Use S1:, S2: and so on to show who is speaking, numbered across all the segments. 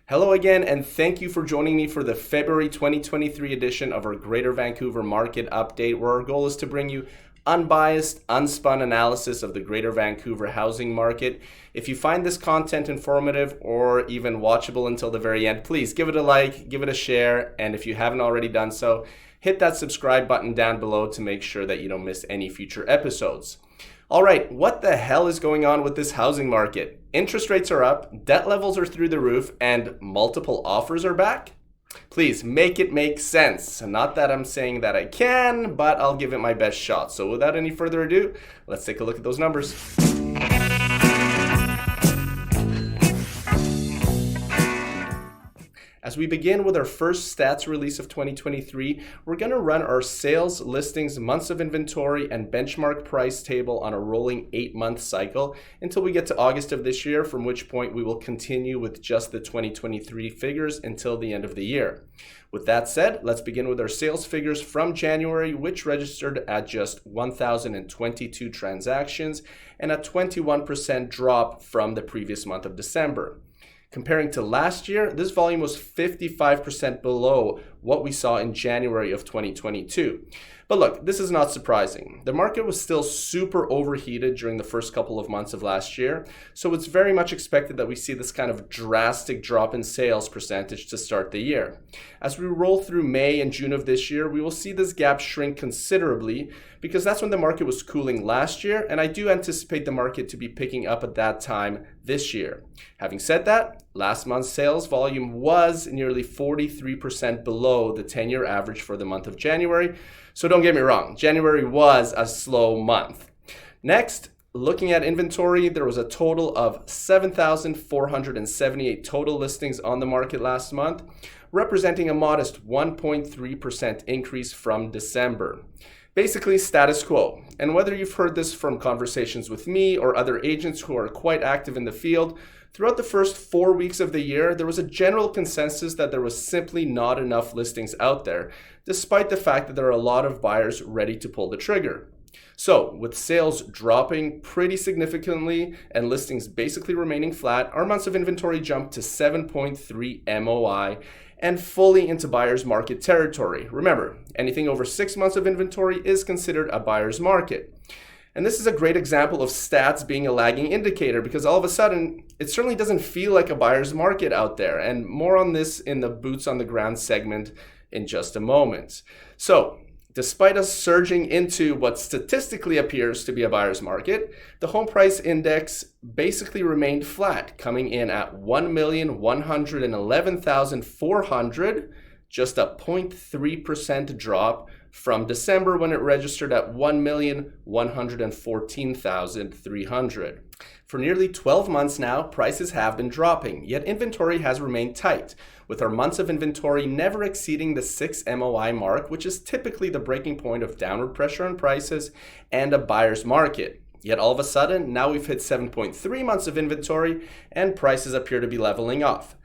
S1: Hello again, and thank you for joining me for the February 2023 edition of our Greater Vancouver Market Update, where our goal is to bring you unbiased, unspun analysis of the Greater Vancouver housing market. If you find this content informative or even watchable until the very end, please give it a like, give it a share, and if you haven't already done so, hit that subscribe button down below to make sure that you don't miss any future episodes. All right, what the hell is going on with this housing market? Interest rates are up, debt levels are through the roof, and multiple offers are back? Please make it make sense. Not that I'm saying that I can, but I'll give it my best shot. So without any further ado, let's take a look at those numbers. As we begin with our first stats release of 2023, we're going to run our sales, listings, months of inventory, and benchmark price table on a rolling 8-month cycle until we get to August of this year, from which point we will continue with just the 2023 figures until the end of the year. With that said, let's begin with our sales figures from January, which registered at just 1,022 transactions and a 21% drop from the previous month of December. Comparing to last year, this volume was 55% below what we saw in January of 2022. But look, this is not surprising. The market was still super overheated during the first couple of months of last year, so it's very much expected that we see this kind of drastic drop in sales percentage to start the year. As we roll through May and June of this year, we will see this gap shrink considerably because that's when the market was cooling last year, and I do anticipate the market to be picking up at that time this year. Having said that, last month's sales volume was nearly 43% below the 10-year average for the month of January. So don't get me wrong, January was a slow month. Next, looking at inventory, there was a total of 7,478 total listings on the market last month, representing a modest 1.3% increase from December. Basically status quo. And whether you've heard this from conversations with me or other agents who are quite active in the field, throughout the first 4 weeks of the year, there was a general consensus that there was simply not enough listings out there, despite the fact that there are a lot of buyers ready to pull the trigger. So, with sales dropping pretty significantly and listings basically remaining flat, our months of inventory jumped to 7.3 MOI and fully into buyer's market territory. Remember, anything over 6 months of inventory is considered a buyer's market. And this is a great example of stats being a lagging indicator because all of a sudden, it certainly doesn't feel like a buyer's market out there. And more on this in the boots on the ground segment in just a moment. So, despite us surging into what statistically appears to be a buyer's market, the home price index basically remained flat, coming in at 1,111,400, just a 0.3% drop from December when it registered at 1,114,300. For nearly 12 months now, prices have been dropping, yet inventory has remained tight, with our months of inventory never exceeding the 6 MOI mark, which is typically the breaking point of downward pressure on prices and a buyer's market. Yet all of a sudden, now we've hit 7.3 months of inventory and prices appear to be leveling off.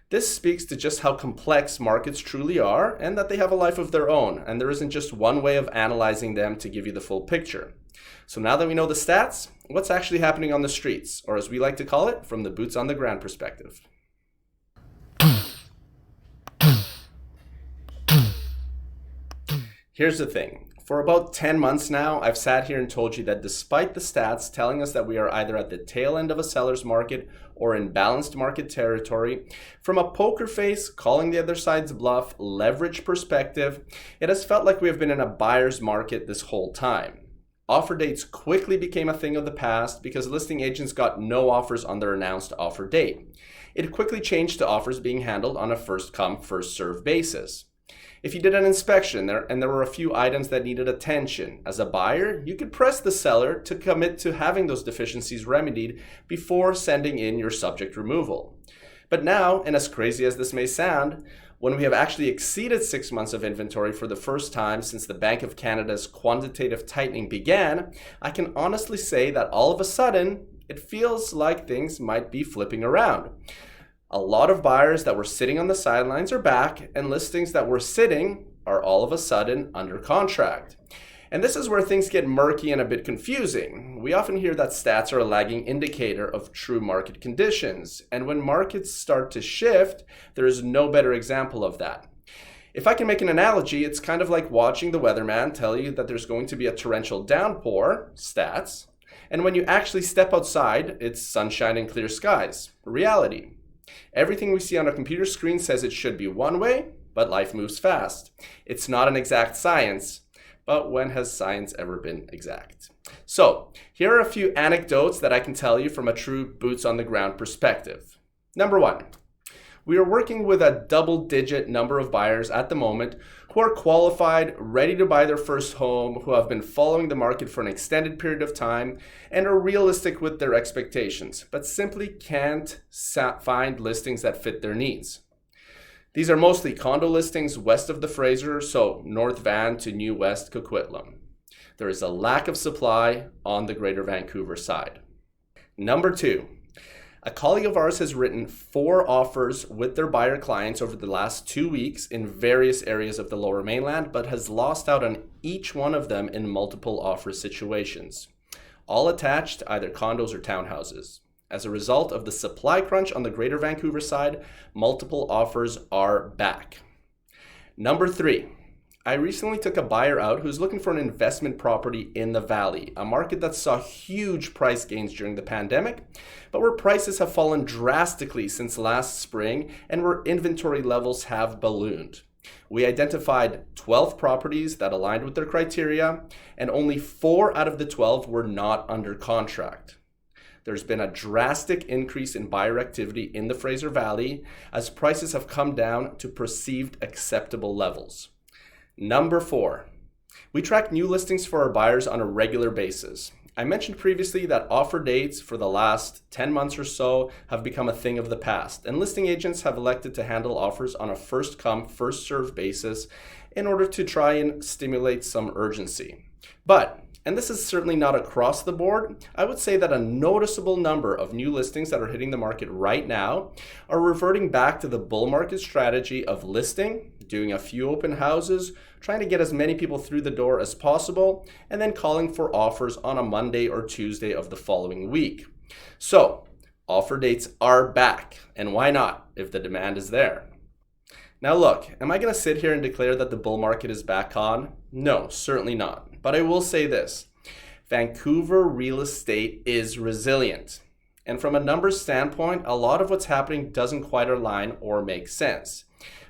S1: This speaks to just how complex markets truly are and that they have a life of their own, and there isn't just one way of analyzing them to give you the full picture. So now that we know the stats, what's actually happening on the streets, or as we like to call it, from the boots on the ground perspective? Here's the thing. For about 10 months now, I've sat here and told you that despite the stats telling us that we are either at the tail end of a seller's market or in balanced market territory, from a poker face, calling the other side's bluff, leverage perspective, it has felt like we have been in a buyer's market this whole time. Offer dates quickly became a thing of the past because listing agents got no offers on their announced offer date. It quickly changed to offers being handled on a first-come, first-served basis. If you did an inspection and there were a few items that needed attention, as a buyer, you could press the seller to commit to having those deficiencies remedied before sending in your subject removal. But now, and as crazy as this may sound, when we have actually exceeded 6 months of inventory for the first time since the Bank of Canada's quantitative tightening began, I can honestly say that all of a sudden, it feels like things might be flipping around. A lot of buyers that were sitting on the sidelines are back, and listings that were sitting are all of a sudden under contract. And this is where things get murky and a bit confusing. We often hear that stats are a lagging indicator of true market conditions. And when markets start to shift, there is no better example of that. If I can make an analogy, it's kind of like watching the weatherman tell you that there's going to be a torrential downpour, stats, and when you actually step outside, it's sunshine and clear skies, reality. Everything we see on a computer screen says it should be one way, but life moves fast. It's not an exact science, but when has science ever been exact? So, here are a few anecdotes that I can tell you from a true boots on the ground perspective. Number one. We are working with a double-digit number of buyers at the moment who are qualified, ready to buy their first home, who have been following the market for an extended period of time, and are realistic with their expectations, but simply can't find listings that fit their needs. These are mostly condo listings west of the Fraser, so North Van to New West Coquitlam. There is a lack of supply on the Greater Vancouver side. Number two. A colleague of ours has written 4 offers with their buyer clients over the last 2 weeks in various areas of the Lower Mainland, but has lost out on each one of them in multiple offer situations, all attached to either condos or townhouses. As a result of the supply crunch on the Greater Vancouver side, multiple offers are back. Number 3. I recently took a buyer out who's looking for an investment property in the Valley, a market that saw huge price gains during the pandemic, but where prices have fallen drastically since last spring and where inventory levels have ballooned. We identified 12 properties that aligned with their criteria, and only 4 out of the 12 were not under contract. There's been a drastic increase in buyer activity in the Fraser Valley as prices have come down to perceived acceptable levels. Number 4, we track new listings for our buyers on a regular basis. I mentioned previously that offer dates for the last 10 months or so have become a thing of the past, and listing agents have elected to handle offers on a first come, first served basis in order to try and stimulate some urgency. But, and this is certainly not across the board, I would say that a noticeable number of new listings that are hitting the market right now are reverting back to the bull market strategy of listing, doing a few open houses, trying to get as many people through the door as possible, and then calling for offers on a Monday or Tuesday of the following week. So, offer dates are back, and why not if the demand is there? Now look, am I going to sit here and declare that the bull market is back on? No, certainly not. But I will say this, Vancouver real estate is resilient. And from a numbers standpoint, a lot of what's happening doesn't quite align or make sense.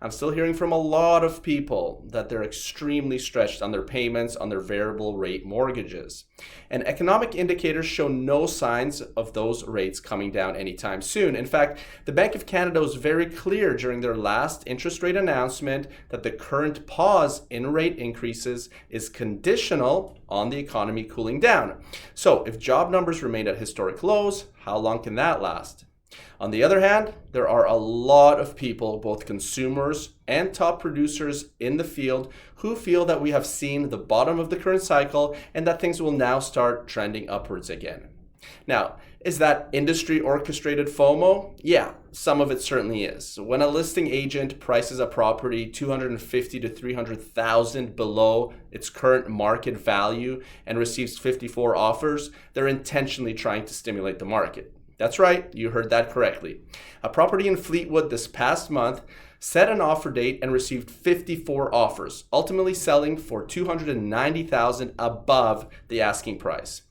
S1: I'm still hearing from a lot of people that they're extremely stretched on their payments on their variable rate mortgages. And economic indicators show no signs of those rates coming down anytime soon. In fact, the Bank of Canada was very clear during their last interest rate announcement that the current pause in rate increases is conditional on the economy cooling down. So if job numbers remain at historic lows, how long can that last? On the other hand, there are a lot of people, both consumers and top producers in the field, who feel that we have seen the bottom of the current cycle and that things will now start trending upwards again. Now, is that industry orchestrated FOMO? Yeah, some of it certainly is. When a listing agent prices a property $250,000 to $300,000 below its current market value and receives 54 offers, they're intentionally trying to stimulate the market. That's right, you heard that correctly. A property in Fleetwood this past month set an offer date and received 54 offers, ultimately selling for $290,000 above the asking price.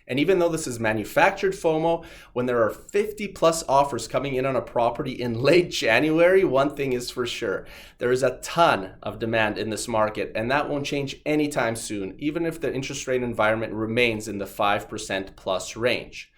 S1: And even though this is manufactured FOMO, when there are 50 plus offers coming in on a property in late January, one thing is for sure. There is a ton of demand in this market, and that won't change anytime soon, even if the interest rate environment remains in the 5% plus range.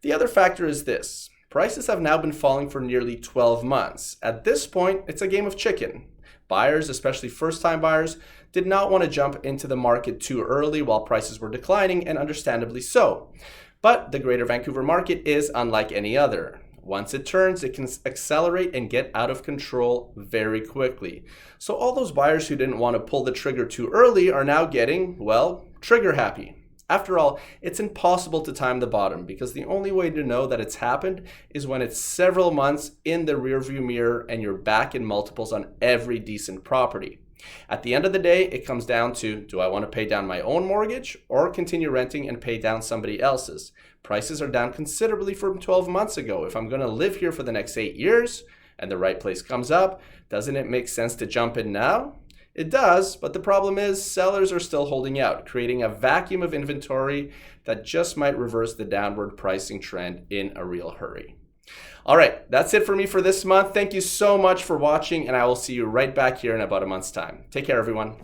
S1: The other factor is this. Prices have now been falling for nearly 12 months. At this point, it's a game of chicken. Buyers, especially first-time buyers, did not want to jump into the market too early while prices were declining, and understandably so. But the Greater Vancouver market is unlike any other. Once it turns, it can accelerate and get out of control very quickly. So all those buyers who didn't want to pull the trigger too early are now getting, well, trigger happy. After all, it's impossible to time the bottom because the only way to know that it's happened is when it's several months in the rearview mirror and you're back in multiples on every decent property. At the end of the day, it comes down to, do I want to pay down my own mortgage or continue renting and pay down somebody else's? Prices are down considerably from 12 months ago. If I'm going to live here for the next 8 years and the right place comes up, doesn't it make sense to jump in now? It does, but the problem is sellers are still holding out, creating a vacuum of inventory that just might reverse the downward pricing trend in a real hurry. All right, that's it for me for this month. Thank you so much for watching, and I will see you right back here in about a month's time. Take care, everyone.